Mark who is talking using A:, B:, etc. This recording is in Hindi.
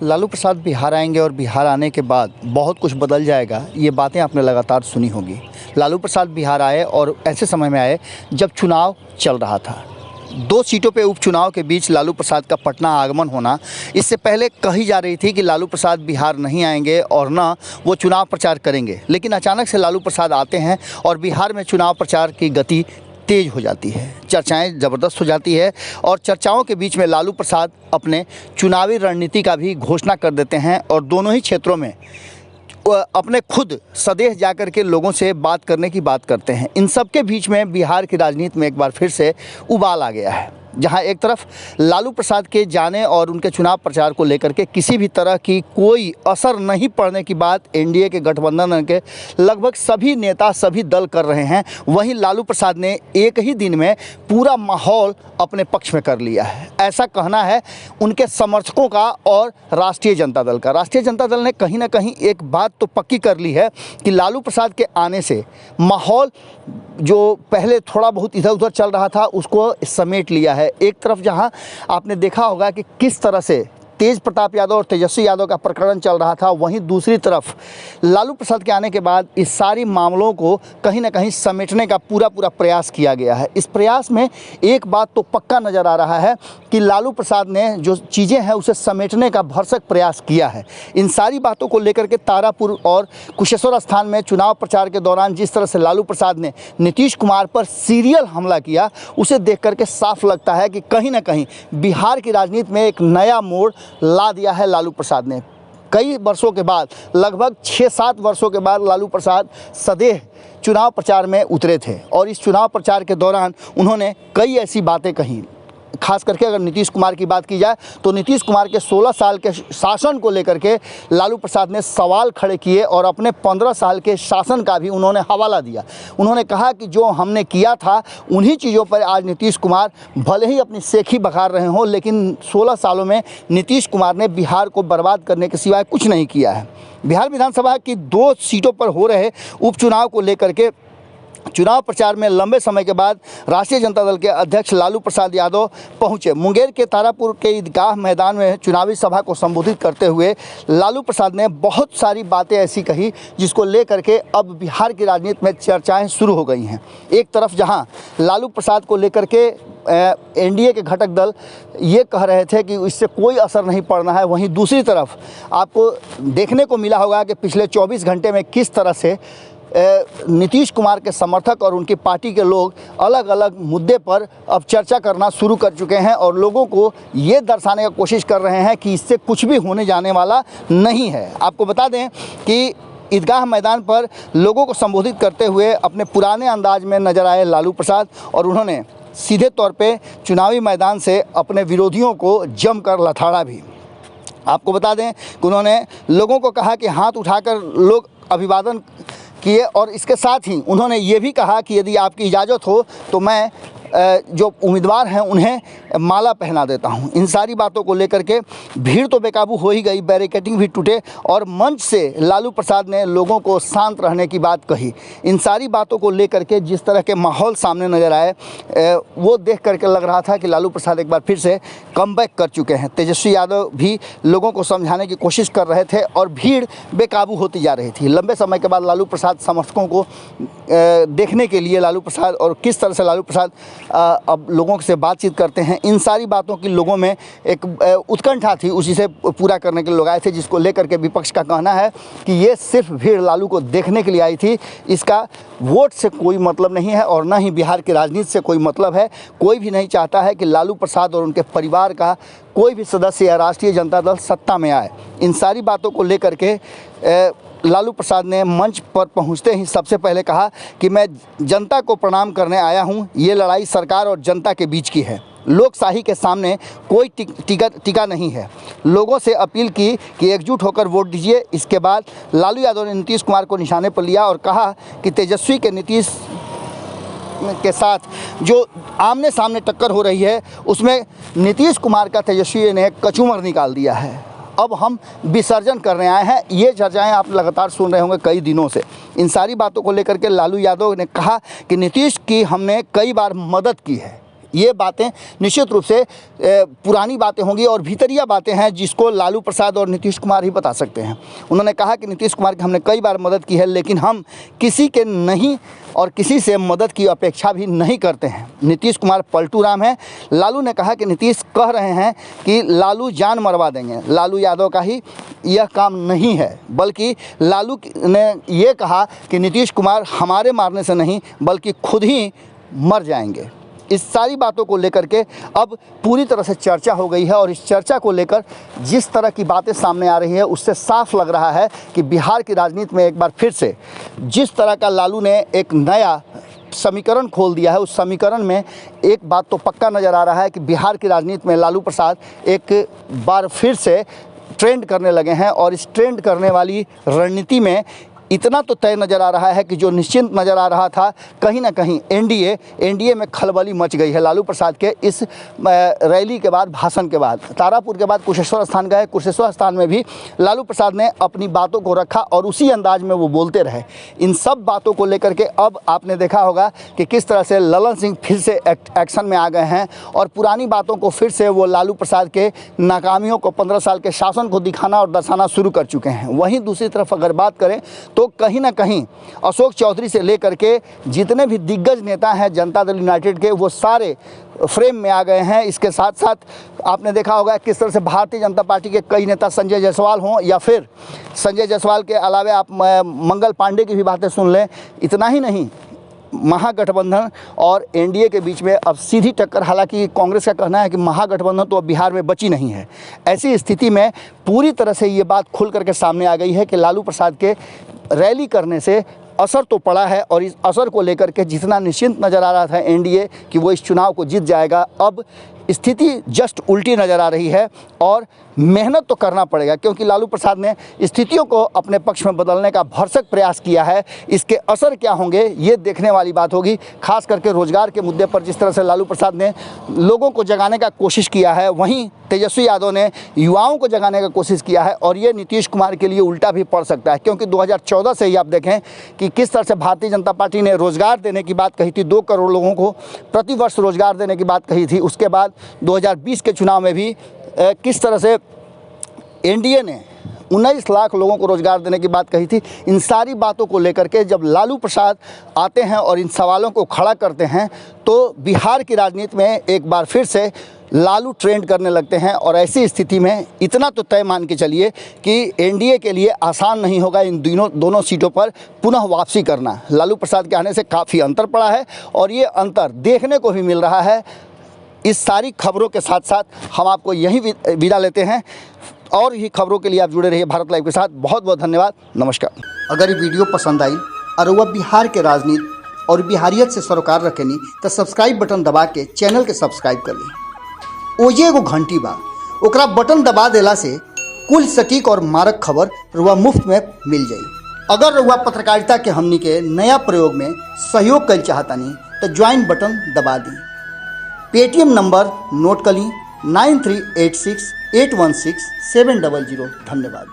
A: लालू प्रसाद बिहार आएंगे और बिहार आने के बाद बहुत कुछ बदल जाएगा, ये बातें आपने लगातार सुनी होगी। लालू प्रसाद बिहार आए और ऐसे समय में आए जब चुनाव चल रहा था। 2 सीटों पे उपचुनाव के बीच लालू प्रसाद का पटना आगमन होना, इससे पहले कही जा रही थी कि लालू प्रसाद बिहार नहीं आएंगे और न वो चुनाव प्रचार करेंगे। लेकिन अचानक से लालू प्रसाद आते हैं और बिहार में चुनाव प्रचार की गति तेज हो जाती है, चर्चाएं ज़बरदस्त हो जाती है और चर्चाओं के बीच में लालू प्रसाद अपने चुनावी रणनीति का भी घोषणा कर देते हैं और दोनों ही क्षेत्रों में अपने खुद सदेह जाकर के लोगों से बात करने की बात करते हैं। इन सब के बीच में बिहार की राजनीति में एक बार फिर से उबाल आ गया है, जहां एक तरफ लालू प्रसाद के जाने और उनके चुनाव प्रचार को लेकर के किसी भी तरह की कोई असर नहीं पड़ने की बात एनडीए के गठबंधन के लगभग सभी नेता, सभी दल कर रहे हैं। वहीं लालू प्रसाद ने एक ही दिन में पूरा माहौल अपने पक्ष में कर लिया है, ऐसा कहना है उनके समर्थकों का और राष्ट्रीय जनता दल का। राष्ट्रीय जनता दल ने कहीं ना कहीं एक बात तो पक्की कर ली है कि लालू प्रसाद के आने से माहौल जो पहले थोड़ा बहुत इधर उधर चल रहा था उसको समेट लिया है। एक तरफ जहां आपने देखा होगा कि किस तरह से तेज प्रताप यादव और तेजस्वी यादव का प्रकरण चल रहा था, वहीं दूसरी तरफ लालू प्रसाद के आने के बाद इस सारी मामलों को कहीं ना कहीं समेटने का पूरा प्रयास किया गया है। इस प्रयास में एक बात तो पक्का नज़र आ रहा है कि लालू प्रसाद ने जो चीज़ें हैं उसे समेटने का भरसक प्रयास किया है। इन सारी बातों को लेकर के तारापुर और कुशेश्वर स्थान में चुनाव प्रचार के दौरान जिस तरह से लालू प्रसाद ने नीतीश कुमार पर सीरियल हमला किया, उसे देख करके साफ लगता है कि कहीं ना कहीं बिहार की राजनीति में एक नया मोड़ ला दिया है लालू प्रसाद ने। कई वर्षों के बाद, लगभग 6-7 वर्षों के बाद लालू प्रसाद सदैह चुनाव प्रचार में उतरे थे और इस चुनाव प्रचार के दौरान उन्होंने कई ऐसी बातें कही। खास करके अगर नीतीश कुमार की बात की जाए तो नीतीश कुमार के 16 साल के शासन को लेकर के लालू प्रसाद ने सवाल खड़े किए और अपने 15 साल के शासन का भी उन्होंने हवाला दिया। उन्होंने कहा कि जो हमने किया था उन्हीं चीज़ों पर आज नीतीश कुमार भले ही अपनी सेखी बखार रहे हों, लेकिन 16 सालों में नीतीश कुमार ने बिहार को बर्बाद करने के सिवाय कुछ नहीं किया है। बिहार विधानसभा की 2 सीटों पर हो रहे उपचुनाव को लेकर के चुनाव प्रचार में लंबे समय के बाद राष्ट्रीय जनता दल के अध्यक्ष लालू प्रसाद यादव पहुंचे। मुंगेर के तारापुर के ईदगाह मैदान में चुनावी सभा को संबोधित करते हुए लालू प्रसाद ने बहुत सारी बातें ऐसी कही जिसको लेकर के अब बिहार की राजनीति में चर्चाएं शुरू हो गई हैं। एक तरफ जहां लालू प्रसाद को लेकर के एनडीए के घटक दल ये कह रहे थे कि इससे कोई असर नहीं पड़ना है, वहीं दूसरी तरफ आपको देखने को मिला होगा कि पिछले 24 घंटे में किस तरह से नीतीश कुमार के समर्थक और उनकी पार्टी के लोग अलग अलग मुद्दे पर अब चर्चा करना शुरू कर चुके हैं और लोगों को ये दर्शाने की कोशिश कर रहे हैं कि इससे कुछ भी होने जाने वाला नहीं है। आपको बता दें कि ईदगाह मैदान पर लोगों को संबोधित करते हुए अपने पुराने अंदाज में नजर आए लालू प्रसाद और उन्होंने सीधे तौर पे चुनावी मैदान से अपने विरोधियों को जमकर लथाड़ा भी। आपको बता दें कि उन्होंने लोगों को कहा कि हाथ उठाकर लोग अभिवादन किए और इसके साथ ही उन्होंने ये भी कहा कि यदि आपकी इजाज़त हो तो मैं जो उम्मीदवार हैं उन्हें माला पहना देता हूं। इन सारी बातों को लेकर के भीड़ तो बेकाबू हो ही गई, बैरिकेडिंग भी टूटे और मंच से लालू प्रसाद ने लोगों को शांत रहने की बात कही। इन सारी बातों को लेकर के जिस तरह के माहौल सामने नज़र आए वो देख करके लग रहा था कि लालू प्रसाद एक बार फिर से कमबैक कर चुके हैं। तेजस्वी यादव भी लोगों को समझाने की कोशिश कर रहे थे और भीड़ बेकाबू होती जा रही थी। लंबे समय के बाद लालू प्रसाद समर्थकों को देखने के लिए लालू प्रसाद और किस तरह से लालू प्रसाद अब लोगों से बातचीत करते हैं, इन सारी बातों की लोगों में एक उत्कंठा थी, उसी से पूरा करने के लिए लोग आए थे, जिसको लेकर के विपक्ष का कहना है कि ये सिर्फ भीड़ लालू को देखने के लिए आई थी, इसका वोट से कोई मतलब नहीं है और न ही बिहार की राजनीति से कोई मतलब है। कोई भी नहीं चाहता है कि लालू प्रसाद और उनके परिवार का कोई भी सदस्य या राष्ट्रीय जनता दल सत्ता में आए। इन सारी बातों को लेकर के लालू प्रसाद ने मंच पर पहुंचते ही सबसे पहले कहा कि मैं जनता को प्रणाम करने आया हूं, ये लड़ाई सरकार और जनता के बीच की है, लोकशाही के सामने कोई टिका नहीं है। लोगों से अपील की कि एकजुट होकर वोट दीजिए। इसके बाद लालू यादव ने नीतीश कुमार को निशाने पर लिया और कहा कि तेजस्वी के नीतीश के साथ जो आमने सामने टक्कर हो रही है उसमें नीतीश कुमार का तेजस्वी ने कचूमर निकाल दिया है, अब हम विसर्जन करने आए हैं। ये चर्चाएं आप लगातार सुन रहे होंगे कई दिनों से। इन सारी बातों को लेकर के लालू यादव ने कहा कि नीतीश की हमने कई बार मदद की है, ये बातें निश्चित रूप से पुरानी बातें होंगी और भीतरिया बातें हैं जिसको लालू प्रसाद और नीतीश कुमार ही बता सकते हैं। उन्होंने कहा कि नीतीश कुमार की हमने कई बार मदद की है, लेकिन हम किसी के नहीं और किसी से मदद की अपेक्षा भी नहीं करते हैं। नीतीश कुमार पलटू राम है। लालू ने कहा कि नीतीश कह रहे हैं कि लालू जान मरवा देंगे। लालू यादव का ही यह काम नहीं है, बल्कि लालू ने ये कहा कि नीतीश कुमार हमारे मारने से नहीं बल्कि खुद ही मर जाएंगे। इस सारी बातों को लेकर के अब पूरी तरह से चर्चा हो गई है और इस चर्चा को लेकर जिस तरह की बातें सामने आ रही है उससे साफ लग रहा है कि बिहार की राजनीति में एक बार फिर से जिस तरह का लालू ने एक नया समीकरण खोल दिया है, उस समीकरण में एक बात तो पक्का नज़र आ रहा है कि बिहार की राजनीति में लालू प्रसाद एक बार फिर से ट्रेंड करने लगे हैं और इस ट्रेंड करने वाली रणनीति में इतना तो तय नज़र आ रहा है कि जो निश्चिंत नज़र आ रहा था, कहीं ना कहीं एनडीए में खलबली मच गई है। लालू प्रसाद के इस रैली के बाद, भाषण के बाद, तारापुर के बाद कुशेश्वर स्थान गए। कुशेश्वर स्थान में भी लालू प्रसाद ने अपनी बातों को रखा और उसी अंदाज में वो बोलते रहे। इन सब बातों को लेकर के अब आपने देखा होगा कि किस तरह से ललन सिंह फिर से एक्शन में आ गए हैं और पुरानी बातों को फिर से वो लालू प्रसाद के नाकामियों को, 15 साल के शासन को दिखाना और दर्शाना शुरू कर चुके हैं। वहीं दूसरी तरफ अगर बात करें तो कहीं ना कहीं अशोक चौधरी से लेकर के जितने भी दिग्गज नेता हैं जनता दल यूनाइटेड के, वो सारे फ्रेम में आ गए हैं। इसके साथ साथ आपने देखा होगा किस तरह से भारतीय जनता पार्टी के कई नेता, संजय जायसवाल हों या फिर संजय जायसवाल के अलावा आप मंगल पांडे की भी बातें सुन लें। इतना ही नहीं, महागठबंधन और एनडीए के बीच में अब सीधी टक्कर, हालांकि कांग्रेस का कहना है कि महागठबंधन तो अब बिहार में बची नहीं है। ऐसी स्थिति में पूरी तरह से ये बात खुल करके सामने आ गई है कि लालू प्रसाद के रैली करने से असर तो पड़ा है और इस असर को लेकर के जितना निश्चिंत नज़र आ रहा था एनडीए कि वो इस चुनाव को जीत जाएगा, अब स्थिति जस्ट उल्टी नज़र आ रही है और मेहनत तो करना पड़ेगा, क्योंकि लालू प्रसाद ने स्थितियों को अपने पक्ष में बदलने का भरसक प्रयास किया है। इसके असर क्या होंगे ये देखने वाली बात होगी। खास करके रोजगार के मुद्दे पर जिस तरह से लालू प्रसाद ने लोगों को जगाने का कोशिश किया है, वहीं तेजस्वी यादव ने युवाओं को जगाने का कोशिश किया है और ये नीतीश कुमार के लिए उल्टा भी पड़ सकता है, क्योंकि 2014 से ही आप देखें कि किस तरह से भारतीय जनता पार्टी ने रोजगार देने की बात कही थी, 2 करोड़ लोगों को प्रतिवर्ष रोजगार देने की बात कही थी। उसके बाद 2020 के चुनाव में भी किस तरह से एनडीए ने 19 लाख लोगों को रोजगार देने की बात कही थी। इन सारी बातों को लेकर के जब लालू प्रसाद आते हैं और इन सवालों को खड़ा करते हैं तो बिहार की राजनीति में एक बार फिर से लालू ट्रेंड करने लगते हैं और ऐसी स्थिति में इतना तो तय मान के चलिए कि एनडीए के लिए आसान नहीं होगा इन दोनों सीटों पर पुनः वापसी करना। लालू प्रसाद के आने से काफ़ी अंतर पड़ा है और ये अंतर देखने को भी मिल रहा है। इस सारी खबरों के साथ साथ हम आपको यही विदा लेते हैं और ही खबरों के लिए आप जुड़े रहिए भारत लाइव के साथ। बहुत बहुत धन्यवाद, नमस्कार। अगर ये वीडियो पसंद आई और वह बिहार के राजनीति और बिहारियत से सरोकार रखेनी तो सब्सक्राइब बटन दबा के चैनल के सब्सक्राइब कर ली। ओजे एगो घंटी बा, ओकरा बटन दबा देला से कुल सटीक और मारक खबर रुआ मुफ्त में मिल जाई। अगर रुआ पत्रकारिता के हमनी के नया प्रयोग में सहयोग कर चाहतानी तो ज्वाइन बटन दबा दी। पेटीएम नंबर नोट कर ली 9386816700। धन्यवाद।